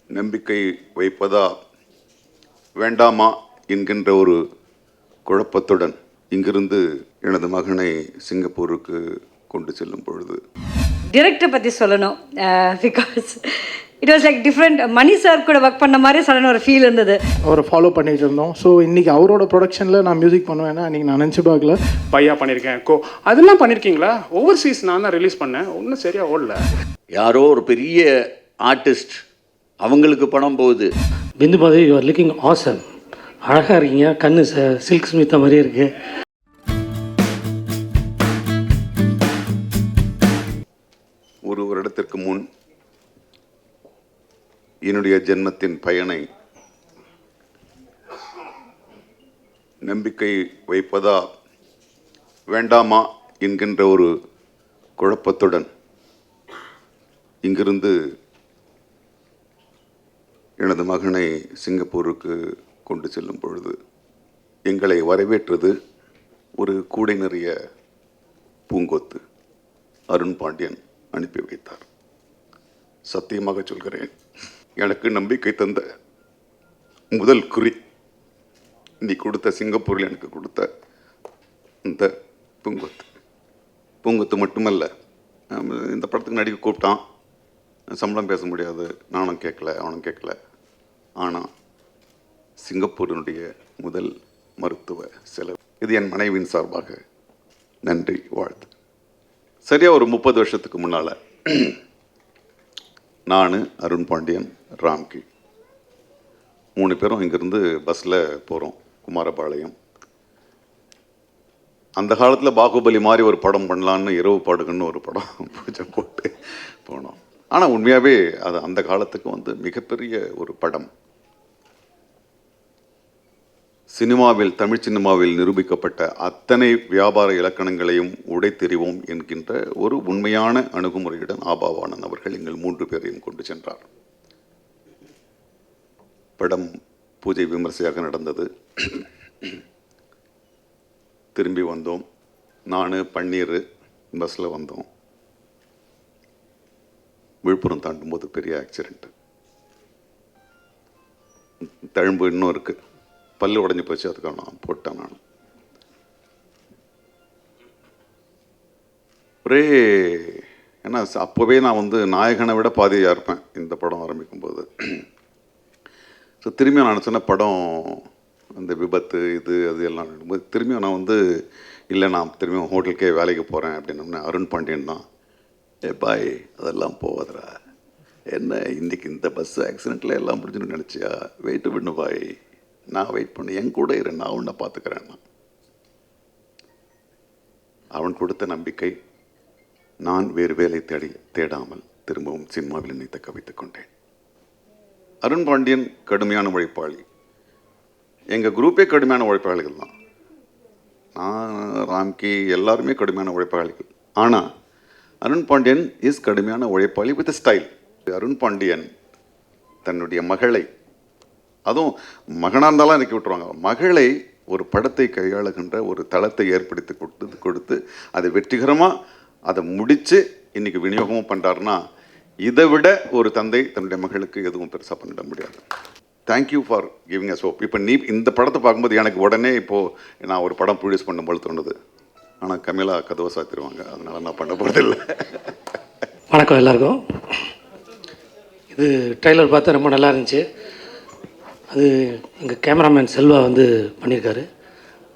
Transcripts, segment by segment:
நம்பிக்கை வைப்பதா வேண்டாமா என்கின்ற ஒரு குழப்பத்துடன் இங்கிருந்து எனது மகனை சிங்கப்பூருக்கு கொண்டு செல்லும் பொழுது டிரெக்டரை பற்றி சொல்லணும். Because it was like different. Mani sir கூட ஒர்க் பண்ண மாதிரி சடன ஒரு ஃபீல் இருந்தது. அவரை ஃபாலோ பண்ணிட்டு இருந்தோம். ஸோ இன்றைக்கி அவரோட ப்ரொடக்ஷனில் நான் மியூசிக் பண்ணுவேன்னா அன்றைக்கி நான் நினச்சி பார்க்கல. பையா பண்ணியிருக்கேன் அதெல்லாம் பண்ணியிருக்கீங்களா? ஓவர்சீஸ் நான் தான் ரிலீஸ் பண்ணேன், ஒன்றும் சரியாக ஓடல. யாரோ ஒரு பெரிய ஆர்டிஸ்ட் அவங்களுக்கு பணம் போகுது. பிந்து பாதி யூ ஆர் லுக்கிங் ஆசம். அழகாக இருக்கீங்க, கண்ணு சில்க் ஸ்மித்தா மாதிரியே இருக்குது. ஒரு வருடத்திற்கு முன் என்னுடைய ஜென்மத்தின் பயனை நம்பிக்கை வைப்பதா வேண்டாமா என்கின்ற ஒரு குழப்பத்துடன் இங்கிருந்து எனது மகனை சிங்கப்பூருக்கு கொண்டு செல்லும் பொழுது எங்களை வரவேற்றது ஒரு கூடை நிறைய பூங்கொத்து அருண் பாண்டியன் அனுப்பி வைத்தார். சத்தியமாக சொல்கிறேன், எனக்கு நம்பிக்கை தந்த முதல் குறி நீ கொடுத்த சிங்கப்பூரில் எனக்கு கொடுத்த இந்த பூங்கொத்து மட்டுமல்ல, இந்த படத்துக்கு நடிக்க கூப்பிட்டான், சம்பளம் பேச முடியாது, நானும் கேட்கல அவனும் கேட்கல. ஆனால் சிங்கப்பூரினுடைய முதல் மருத்துவ செலவு இது என் மனைவியின் சார்பாக நன்றி வாழ்த்து. சரியாக ஒரு 30 வருஷத்துக்கு முன்னால் நான், அருண் பாண்டியன், ராம்கி 3 பேரும் இங்கேருந்து பஸ்ஸில் போகிறோம் குமாரபாளையம். அந்த காலத்தில் பாகுபலி மாதிரி ஒரு படம் பண்ணலான்னு இரவு பாடுகன்னு ஒரு படம் பூஜை போட்டு போனோம். ஆனால் உண்மையாகவே அது அந்த காலத்துக்கு மிகப்பெரிய ஒரு படம். சினிமாவில், தமிழ் சினிமாவில் நிரூபிக்கப்பட்ட அத்தனை வியாபார இலக்கணங்களையும் உடைத்தெறிவோம் என்கின்ற ஒரு உண்மையான அணுகுமுறையுடன் ஆபாவானன் அவர்கள் எங்கள் 3 பேரையும் கொண்டு சென்றார். படம் பூஜை விமர்சையாக நடந்தது. திரும்பி வந்தோம். நான், பன்னீர் பஸ்ஸில் வந்தோம். விழுப்புரம் தாண்டும் போது பெரிய ஆக்சிடென்ட். தழும்பு இன்னும் இருக்குது, பல்லு உடஞ்சி போச்சு, அதுக்காக நான் போட்டேன். நான் ஒரே ஏன்னா அப்போவே நான் நாயகனை விட பாதியாக இருப்பேன் இந்த படம் ஆரம்பிக்கும்போது. ஸோ திரும்பியும் நான் சொன்ன படம் அந்த விபத்து இது அது எல்லாம் நடக்கும்போது திரும்பியும் நான் இல்லை நான் திரும்பியும் ஹோட்டலுக்கே வேலைக்கு போகிறேன் அப்படின்னோம்னா அருண் பாண்டியன் தான், பாய் அதெல்லாம் போகாதரா, என்ன இன்னைக்கு இந்த பஸ் ஆக்சிடெண்ட்டில் எல்லாம் முடிஞ்சுன்னு நினச்சியா, வெயிட்டு பண்ணு பாய், நான் வெயிட் பண்ணி என் கூட இரு, நான் உன்னை பார்த்துக்கிறேன். அவன் கொடுத்த நம்பிக்கை, நான் வேறு வேலை தேடாமல் திரும்பவும் சினிமாவில் என்னை தக்க வைத்துக் கொண்டேன். அருண் பாண்டியன் கடுமையான உழைப்பாளி, எங்கள் குரூப்பே கடுமையான உழைப்பாளிகள் தான். நான், ராம்கி எல்லாருமே கடுமையான உழைப்பாளிகள். ஆனால் அருண் பாண்டியன் இஸ் கடுமையான உழைப்பாளி வித் ஸ்டைல். அருண் பாண்டியன் தன்னுடைய மகளை, அதுவும் மகனாக இருந்தாலும் இறக்கி விட்டுருவாங்க, மகளை ஒரு படத்தை கையாளுகின்ற ஒரு தளத்தை ஏற்படுத்தி கொடுத்து அதை வெற்றிகரமாக அதை முடித்து இன்றைக்கி விநியோகமும் பண்ணுறாருன்னா இதை விட ஒரு தந்தை தன்னுடைய மகளுக்கு எதுவும் பெருசாக பண்ணிட முடியாது. Thank you for giving us hope. இப்போ நீ இந்த படத்தை பார்க்கும்போது எனக்கு உடனே இப்போது நான் ஒரு படம் ப்ரொடியூஸ் பண்ணும்போது தோணுது, ஆனால் கமலா கதவை சாத்திடுவாங்க, அதனால் நான் பண்ண போகிறதில்லை. வணக்கம் எல்லாருக்கும். இது ட்ரெய்லர் பார்த்தா ரொம்ப நல்லா இருந்துச்சு. அது எங்கள் கேமராமேன் செல்வா பண்ணியிருக்காரு.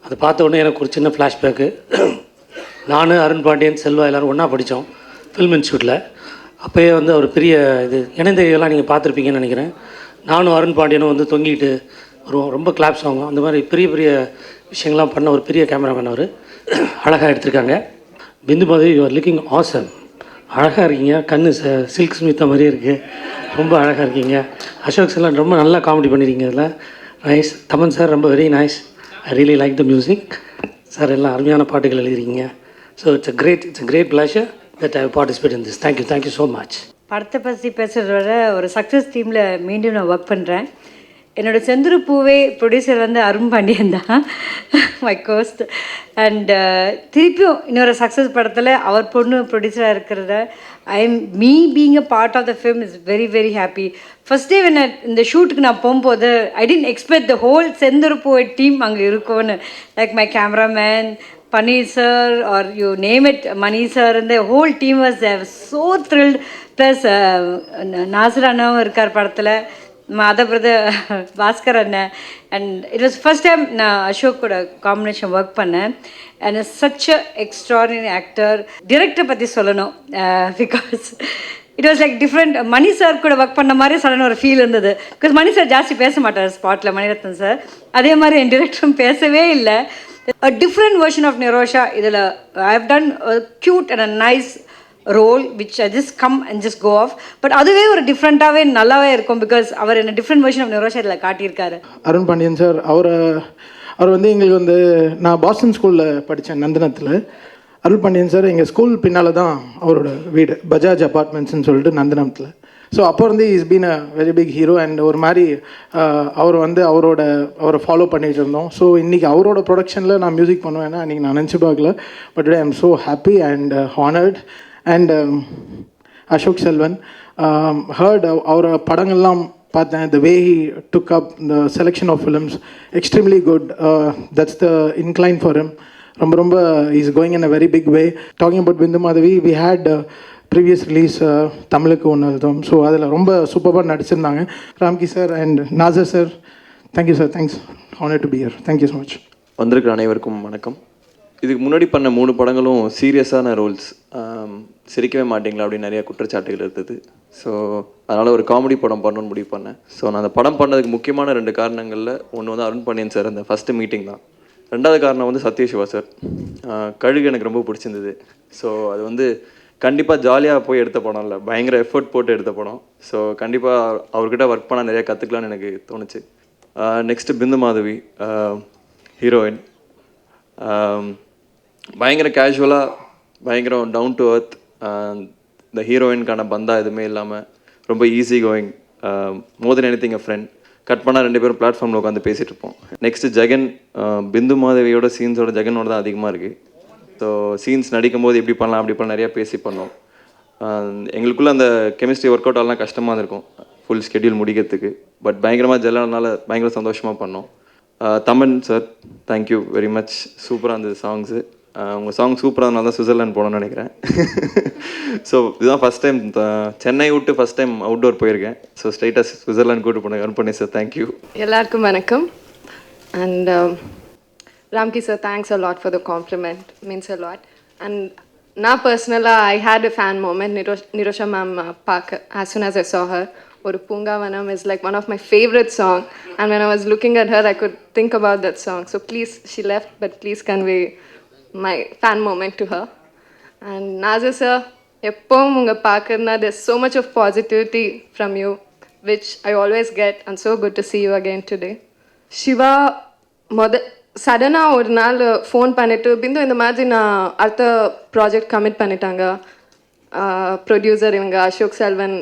அதை பார்த்த உடனே எனக்கு ஒரு சின்ன ஃப்ளாஷ்பேக்கு. நான், அருண் பாண்டியன், செல்வா எல்லோரும் ஒன்றா படித்தோம் ஃபில்ம் இன்ஸ்டியூட்டில். அப்போயே அவர் பெரிய இது இணைந்தெல்லாம் நீங்கள் பார்த்துருப்பீங்கன்னு நினைக்கிறேன். நானும் அருண் பாண்டியனும் தொங்கிட்டு வருவோம், ரொம்ப கிளாப்ஸ் ஆகும். அந்த மாதிரி பெரிய பெரிய விஷயங்கள்லாம் பண்ண ஒரு பெரிய கேமராமேன் அவர். அழகாக எடுத்திருக்காங்க. பிந்து பாதி யூ ஆர் லுக்கிங் ஆசம். அழகாக இருக்கீங்க, கண்ணு சில்க் ஸ்மித்தா மாதிரியே இருக்குது, ரொம்ப அழகாக இருக்கீங்க. அசோக் சார் ரொம்ப நல்லா காமெடி பண்ணியிருக்கீங்க இதில், நைஸ். தமன் சார் ரொம்ப very nice, I really like the music. Sir எல்லாம் அருமையான பாட்டுகள் எழுதிருக்கீங்க. So it's a great pleasure that I participate in this. Thank you so much. படத்தை பற்றி பேசுகிறத ஒரு சக்ஸஸ் டீமில் மீண்டும் நான் ஒர்க் பண்ணுறேன். என்னோடய செந்துரு பூவே ப்ரொடியூசர் அருண் பாண்டியன் தான், மை கோஸ்ட். அண்ட் திருப்பியும் இன்னொரு சக்ஸஸ் படத்தில் அவர் பொண்ணு ப்ரொடியூசராக இருக்கிறத me being a part of the film is very, very happy. First day when இந்த ஷூட்டுக்கு நான் போகும்போது I didn't expect the whole Senthoorapoove team அங்கே இருக்கும்னு. Like my cameraman, Pani sir, or you name it, Mani sir, and the whole team was there. I was so thrilled. Plus, Nasir அண்ணாவும் இருக்கார் படத்தில், my brother Bhaskar அண்ணன். And it was first time நான் அசோக் கூட combination work பண்ணேன். And such a extraordinary actor. Director பற்றி சொல்லணும், because it was like different. Mani sir கூட ஒர்க் பண்ண மாதிரி சடனாக ஒரு ஃபீல் இருந்தது. பிகாஸ் மணி சார் ஜாஸ்தி பேச மாட்டார் ஸ்பாட்டில், மணிரத்னம் சார். அதே மாதிரி என் டிரெக்டரும் பேசவே இல்லை. A different version of Nirosha. இதில் I have done a cute and a nice role which I just come and just go off. But அதுவே ஒரு டிஃப்ரெண்ட்டாகவே நல்லாவே இருக்கும், பிகாஸ் அவர் என்ன டிஃப்ரெண்ட் வெர்ஷன் ஆஃப் நிரோஷா இதில் காட்டியிருக்காரு. அருண் பாண்டியன் சார், அவர் வந்து எங்களுக்கு வந்து, நான் பாஸ்டன் ஸ்கூலில் படித்தேன் நந்தனத்தில். அருண் பாண்டியன் சார் எங்கள் ஸ்கூல் பின்னால் தான் அவரோட வீடு, பஜாஜ் அப்பார்ட்மெண்ட்ஸ்ன்னு சொல்லிட்டு நந்தனத்தில். ஸோ அப்போ வந்து is been a very big hero. And ஒரு மாதிரி அவர் வந்து அவரை ஃபாலோ பண்ணிகிட்டு இருந்தோம். ஸோ இன்றைக்கி அவரோட ப்ரொடக்ஷனில் நான் மியூசிக் பண்ணுவேன்னா இன்றைக்கி நான் நினச்சி பார்க்கல. But today I am so happy and honoured. And Ashok Selvan, heard அவரோட படங்கள்லாம் பார்த்தேன். The way he took up the selection of films, extremely good. That's the incline for him. ரொம்ப he's going in a very big way. Talking about Bindu Madhavi, we had previous release தமிழுக்கு ஒன்று எழுதும். So அதில் ரொம்ப சூப்பராக நடிச்சிருந்தாங்க. Ramki sir and Nassar sir, thank you sir. Thanks, honour to be here. Thank you so much. வந்திருக்கிற அனைவருக்கும் வணக்கம். இதுக்கு முன்னாடி பண்ண 3 படங்களும் சீரியஸான ரோல்ஸ். சிரிக்கவே மாட்டிங்களா அப்படின்னு நிறையா குற்றச்சாட்டுகள் இருந்தது. ஸோ அதனால் ஒரு காமெடி படம் பண்ணணும்னு முடிவு பண்ணேன். ஸோ நான் அந்த படம் பண்ணதுக்கு முக்கியமான 2 காரணங்களில் ஒன்று வந்து அருண் பாண்டியன் சார் அந்த ஃபஸ்ட்டு மீட்டிங் தான். 2வது காரணம் வந்து சத்யசிவா சார். கழுகு எனக்கு ரொம்ப பிடிச்சிருந்தது. ஸோ அது வந்து கண்டிப்பாக ஜாலியாக போய் எடுத்த படம் இல்லை, பயங்கர எஃபர்ட் போட்டு எடுத்த படம். ஸோ கண்டிப்பாக அவர்கிட்ட ஒர்க் பண்ண நிறையா கற்றுக்கலான்னு எனக்கு தோணுச்சு. நெக்ஸ்ட்டு பிந்து மாதவி ஹீரோயின், பயங்கர கேஷுவலாக, பயங்கர டவுன் டு அர்த். இந்த ஹீரோயின்கான பந்தா எதுவுமே இல்லாமல் ரொம்ப ஈஸி கோயிங், மோர் தென் எனிதிங் எ ஃப்ரெண்ட். கட் பண்ணால் 2 பேரும் பிளாட்ஃபார்மில் உட்காந்து பேசிகிட்டு இருப்போம். நெக்ஸ்ட்டு ஜெகன், பிந்து மாதவியோட சீன்ஸோட ஜெகனோட தான் அதிகமாக இருக்குது. ஸோ சீன்ஸ் நடிக்கும் போது எப்படி பண்ணலாம் அப்படி பண்ணலாம் நிறையா பேசி பண்ணோம். எங்களுக்குள்ளே அந்த கெமிஸ்ட்ரி ஒர்க் அவுட் ஆகலாம் கஷ்டமாக இருக்கும் ஃபுல் ஸ்கெடியூல் முடிக்கிறதுக்கு. பட் பயங்கரமாக ஜெல்லானால பயங்கர சந்தோஷமாக பண்ணோம். Thaman sir, thank you very much. சூப்பராக இருந்தது சாங்ஸு. உங்கள் சாங் சூப்பராக இருந்தால் தான் சுவிட்சர்லாந்து போகணும்னு நினைக்கிறேன். ஸோ இதுதான் ஃபஸ்ட் டைம் சென்னை விட்டு ஃபஸ்ட் டைம் அவுட்டோர் போயிருக்கேன். ஸோ ஸ்ட்ரைட்டாக சுவிட்சர்லாந்து கூட்டு போனேன். அருண் பண்ணி சார், தேங்க்யூ. எல்லாருக்கும் வணக்கம். And Ramki sir, thanks a lot for the compliment. Means a lot. And now personally, I had a fan moment. Nirosha ma'am Park, as soon as I saw her, Oru Poongavanam is like one of my favorite song. And when I was looking at her, I could think about that song. So please, she left, but please convey my fan moment to her. And Nazir sir, எப்பவும் உங்க பார்க்கறதுனா there's so much of positivity from you, which I always get, and so good to see you again today. Shiva, சடனாக ஒரு நாள் phone பண்ணிவிட்டு, பிந்து இந்த மாதிரி நான் அடுத்த ப்ராஜெக்ட் கமிட் பண்ணிட்டாங்க, ப்ரொடியூசர் இவங்க Ashok Selvan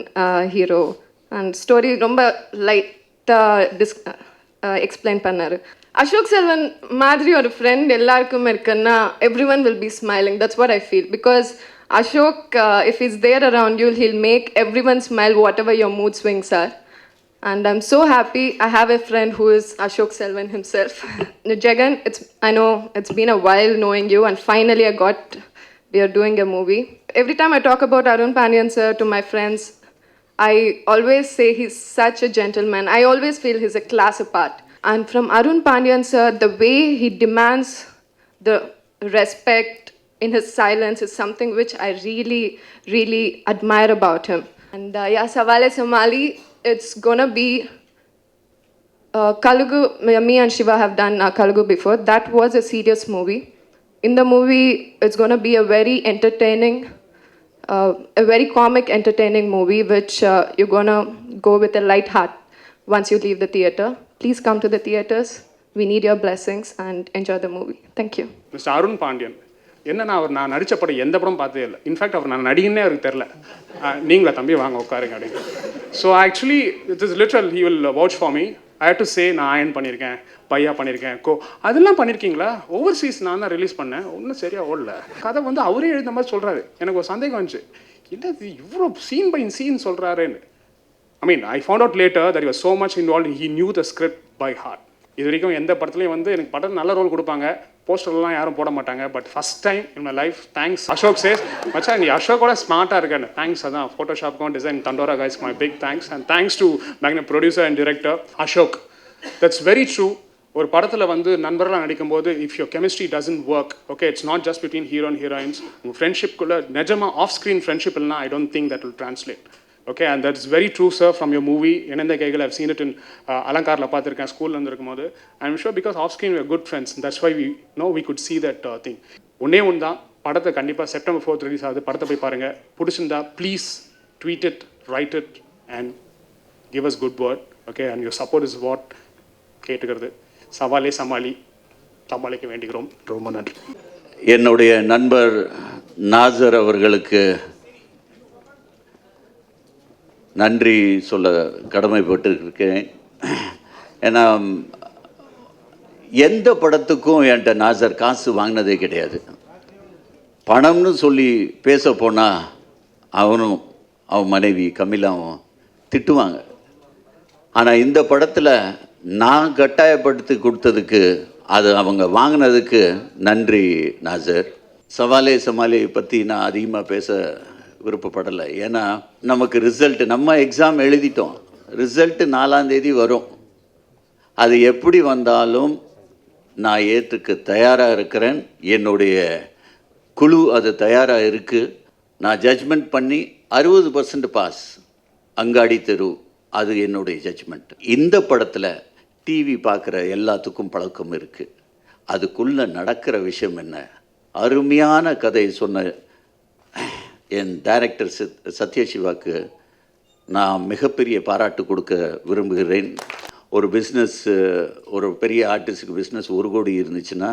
hero, and story ரொம்ப லைட்டாக எக்ஸ்பிளைன் பண்ணார். அசோக் செல்வன் மாதிரி ஒரு ஃப்ரெண்ட் எல்லாருக்குமே இருக்குன்னா everyone will be smiling. That's what I feel. Because Ashok, if is there around you, he'll make everyone smile whatever your mood swings are. And I'm so happy I have a friend who is Ashok Selvan himself. Jagan, I know it's been a while knowing you, and finally we are doing a movie. Every time I talk about Arun Pandian sir to my friends, I always say he's such a gentleman. I always feel he's a class apart. And from Arun Pandian sir, the way he demands the respect in his silence is something which I really, really admire about him. And yeah, Savale Somali, it's gonna be Kalugu. Me and Shiva have done Kalugu before. That was a serious movie. In the movie, it's gonna be a very entertaining, a very comic, entertaining movie, which you're gonna go with a light heart once you leave the theater. Please come to the theaters. We need your blessings and enjoy the movie. Thank you. Mr. Arun Pandian, என்னன்னா நான் நடித்த படம் எந்த படம் பார்த்ததே இல்லை. In fact அவர் நான் நடிகன்னே அவருக்கு தெரில. நீங்களா தம்பி வாங்க உட்காருங்க அப்படின்னு. So actually it is literal, he will watch for me. I hate to say நான் அயன் பண்ணியிருக்கேன், பையா பண்ணியிருக்கேன், அதெல்லாம் பண்ணியிருக்கீங்களா? ஓவர்சீஸ் நான் தான் ரிலீஸ் பண்ணேன், ஒன்றும் சரியாக ஓடல. கதை வந்து அவரே எழுந்த மாதிரி சொல்கிறாரு. எனக்கு ஒரு சந்தேகம் வந்துச்சு, என்னது இவ்வளோ சீன் பை சீன் சொல்கிறாருன்னு. I mean, I found out later that he was so much involved, he knew the script by heart. இது வரைக்கும் எந்த படத்துலையும் வந்து எனக்கு படம் நல்ல ரோல் கொடுப்பாங்க, போஸ்டர்லாம் யாரும் போட மாட்டாங்க. But first time in my life, thanks Ashok says மச்சா, நீ அசோக்கோட ஸ்மார்ட்டாக இருக்கேன்னு. தேங்க்ஸ், அதான் ஃபோட்டோஷாப்க்கும் டிசைன் தண்டோரா கைஸ்க்கு my big thanks. And thanks to magnet producer and director Ashok. That's very true. ஒரு படத்தில் வந்து நண்பர்களாக நடிக்கும்போது if your chemistry doesn't work, okay, it's not just between hero and heroines. உங்கள் ஃப்ரெண்ட்ஷிப்குள்ளே நிஜமாக ஆஃப் ஸ்க்ரீன் ஃப்ரெண்ட்ஷிப் இல்லைனா I don't think that will translate. Okay, and that's very true, sir, from your movie. Enenda Kaigal, I've seen it in Alankarla Pathirkan school and irukumbodhu. I'm sure because off screen we are good friends. That's why we could see that thing. Onne unda padatha kandipa September 4th release ஆகுது. படத்தை போய் பாருங்க. பிடிச்சிருந்தா please tweet it, write it and give us good word. Okay, and your support is what கேட்டுக்கிறது. சவாலே சமாளி சமாளிக்க வேண்டிக்கிறோம். ரொம்ப நன்றி. என்னுடைய நண்பர் நாசர் அவர்களுக்கு நன்றி சொல்ல கடமைப்பட்டு இருக்கேன். ஏன்னா எந்த படத்துக்கும் என்கிட்ட நாசர் காசு வாங்கினதே கிடையாது. பணம்னு சொல்லி பேச போனால் அவனும் அவன் மனைவி கமிலாவும் திட்டுவாங்க. ஆனால் இந்த படத்தில் நான் கட்டாயப்படுத்தி கொடுத்ததுக்கு, அது அவங்க வாங்கினதுக்கு நன்றி நாசர். சவாலே சமாளி பற்றி நான் அதிகமாக பேச விருப்பப்படலை. ஏன்னா நமக்கு ரிசல்ட்டு, நம்ம எக்ஸாம் எழுதிட்டோம், ரிசல்ட்டு 4ஆம் தேதி வரும். அது எப்படி வந்தாலும் நான் ஏற்றுக்க தயாராக இருக்கிறேன். என்னுடைய குழு அது தயாராக இருக்குது. நான் ஜட்ஜ்மெண்ட் பண்ணி 60% பாஸ். அங்காடி தெரு, அது என்னுடைய ஜட்ஜ்மெண்ட். இந்த படத்தில் டிவி பார்க்குற எல்லாத்துக்கும் பழக்கம் இருக்குது. அதுக்குள்ளே நடக்கிற விஷயம் என்ன, அருமையான கதை சொன்ன என் டைரக்டர் சத்யசிவாக்கு நான் மிகப்பெரிய பாராட்டு கொடுக்க விரும்புகிறேன். ஒரு பிஸ்னஸ், ஒரு பெரிய ஆர்டிஸ்ட்டுக்கு பிஸ்னஸ் 1 கோடி இருந்துச்சுன்னா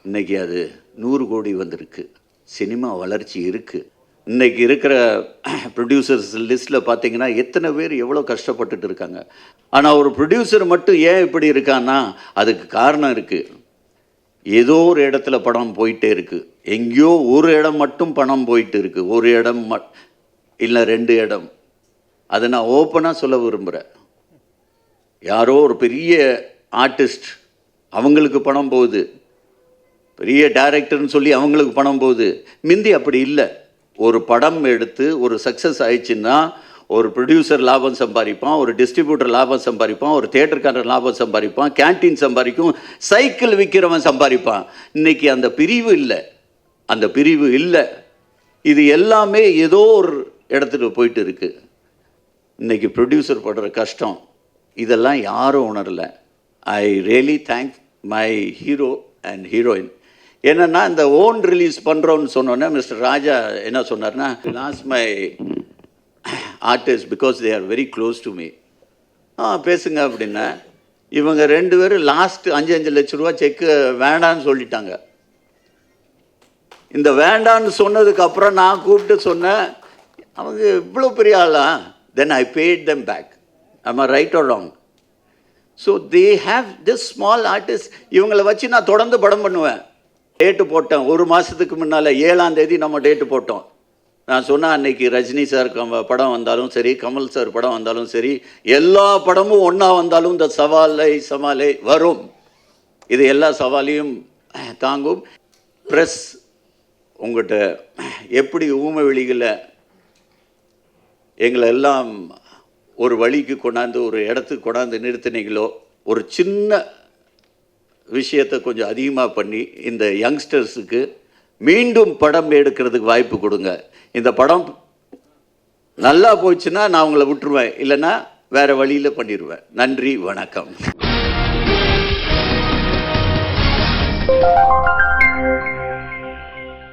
இன்றைக்கி அது 100 கோடி வந்திருக்கு. சினிமா வளர்ச்சி இருக்குது. இன்றைக்கி இருக்கிற ப்ரொடியூசர்ஸ் லிஸ்ட்டில் பார்த்தீங்கன்னா எத்தனை பேர் எவ்வளோ கஷ்டப்பட்டுட்டு இருக்காங்க. ஆனால் ஒரு ப்ரொடியூசர் மட்டும் ஏன் இப்படி இருக்கான்னா அதுக்கு காரணம் இருக்குது. ஏதோ ஒரு இடத்துல படம் போயிட்டே இருக்குது, எங்கேயோ ஒரு இடம் மட்டும் பணம் போயிட்டு இருக்குது. ஒரு இடம் இல்லை 2 இடம். அதை நான் ஓப்பனாக சொல்ல விரும்புகிறேன். யாரோ ஒரு பெரிய ஆர்டிஸ்ட் அவங்களுக்கு பணம் போகுது, பெரிய டைரக்டர்னு சொல்லி அவங்களுக்கு பணம் போகுது. முந்தி அப்படி இல்லை. ஒரு படம் எடுத்து ஒரு சக்ஸஸ் ஆயிடுச்சுன்னா ஒரு ப்ரொடியூசர் லாபம் சம்பாதிப்பான், ஒரு டிஸ்ட்ரிபியூட்டர் லாபம் சம்பாதிப்பான், ஒரு தியேட்டர்காரர் லாபம் சம்பாதிப்பான், கேன்டீன் சம்பாதிக்கும், சைக்கிள் விற்கிறவன் சம்பாதிப்பான். இன்றைக்கி அந்த பிரிவு இல்லை, அந்த பிரிவு இல்லை. இது எல்லாமே ஏதோ ஒரு இடத்துல போயிட்டு இருக்குது. இன்றைக்கி ப்ரொடியூசர் படுற கஷ்டம் இதெல்லாம் யாரும் உணரலை. I really thank my hero and heroine. என்னென்னா இந்த ஓன் ரிலீஸ் பண்ணுறோன்னு சொன்னோன்னே மிஸ்டர் ராஜா என்ன சொன்னார்னா, last my artist because they are very close to me. பேசுங்க அப்படின்னா இவங்க 2 பேரும் லாஸ்ட் 5 லட்ச ரூபா செக்கு வேண்டான்னு சொல்லிட்டாங்க. இந்த வேண்டான்னு சொன்னதுக்கு அப்புறம் நான் கூப்பிட்டு சொன்னேன், அவங்க இவ்வளோ பெரிய ஆளா? Then I paid them back. am I right or wrong? So they have this small artist. இவங்களை வச்சு நான் தொடர்ந்து படம் பண்ணுவேன். டேட்டு போட்டேன் 1 மாதத்துக்கு முன்னால் 7ஆம் தேதி நம்ம டேட்டு போட்டோம். நான் சொன்னேன், அன்னைக்கு ரஜினி சார் படம் வந்தாலும் சரி, கமல் சார் படம் வந்தாலும் சரி, எல்லா படமும் ஒன்றா வந்தாலும் இந்த சவாலை சமாளை வரும். இது எல்லா சவாலையும் தாங்கும். ப்ரெஸ் உங்கள்கிட்ட எப்படி ஊமை வெளிகளை எங்களை எல்லாம் ஒரு வழிக்கு கொண்டாந்து ஒரு இடத்துக்கு கொண்டாந்து நிறுத்தினீங்களோ, ஒரு சின்ன விஷயத்தை கொஞ்சம் அதிகமாக பண்ணி இந்த யங்ஸ்டர்ஸுக்கு மீண்டும் படம் எடுக்கிறதுக்கு வாய்ப்பு கொடுங்க. இந்த படம் நல்லா போச்சுன்னா நான் உங்களை விட்டுருவேன், இல்லைன்னா வேறு வழியில் பண்ணிடுவேன். நன்றி, வணக்கம்.